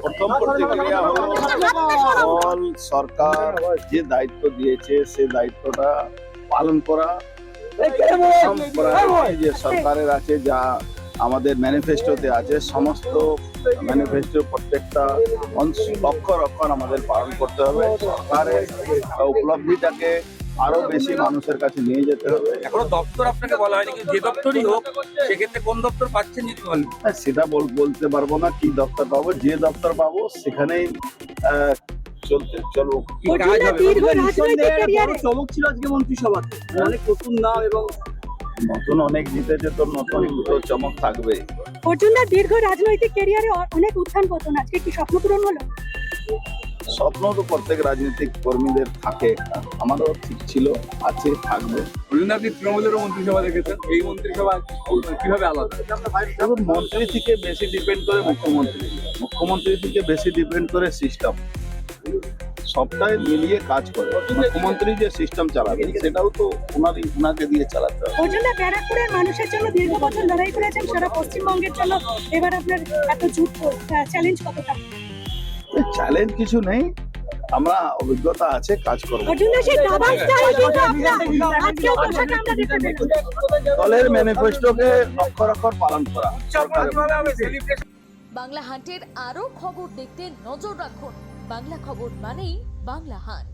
প্রথম প্রতিক্রিয়া হলো দল সরকার যে দায়িত্ব দিয়েছে সে দায়িত্বটা পালন করা যে সরকারের আছে, যা আমাদের ম্যানিফেস্টোতে আছে, সমস্ত ম্যানিফেস্টো প্রত্যেকটা অক্ষর অক্ষর আমাদের পালন করতে হবে। সরকারের উপলব্ধিটাকে আরো বেশি মানুষের কাছে নিয়ে যেতে হবে। এখনো দপ্তর আপনাকে বলা হয়নি, যে দপ্তরই হোক সেক্ষেত্রে কোন দপ্তর পাচ্ছেন যদি বলেন। সেটা বলতে পারবো না কি দপ্তর পাবো, যে দপ্তর পাবো সেখানেই চলবো। কি কাজ হবে? চমক ছিল আজকে মন্ত্রিসভাতে, অনেক নতুন নাম এবং নতুন অনেক জিতেছে, তো নতুন চমক থাকবে। অর্জুনদার দীর্ঘ রাজনৈতিক ক্যারিয়ারে অনেক উত্থান পতন, আজকে কি স্বপ্ন পূরণ হলো? স্বপ্ন তো প্রত্যেক রাজনৈতিক কর্মীদের থাকে, আমারও ঠিক ছিল, আছে, থাকবে। আপনি তৃণমূলেরও মন্ত্রিসভা দেখেছেন, এই মন্ত্রিসভা কিভাবে আলাদা? এবং মন্ত্রী থেকে বেশি ডিপেন্ড করে মুখ্যমন্ত্রী থেকে বেশি ডিপেন্ড করে সিস্টেম, সবটাই মিলিয়ে কাজ করে। মুখ্যমন্ত্রী যে সিস্টেম চালাবেন সেটাও তো ওনাকে দিয়ে চালাতে হবে। অর্জুনদা ব্যারাকপুরের মানুষের জন্য দীর্ঘ বছর লড়াই করেছেন, সারা পশ্চিমবঙ্গের জন্য এবার আপনার এত যুদ্ধ চ্যালেঞ্জ কতটা? চ্যালেঞ্জ কিছু নেই, আমরা অভিজ্ঞতা আছে, কাজ করবো। অর্জুনদা সেই দাবাং স্টাইল কিন্তু আজকেও পোশাকে আমরা দেখতে পেলাম। দলের ম্যানিফেস্টোকে অক্ষর অক্ষর পালন করা। বাংলা হান্টের আরও খবর দেখতে নজর রাখুন। বাংলা খবর মানেই বাংলা হান্ট।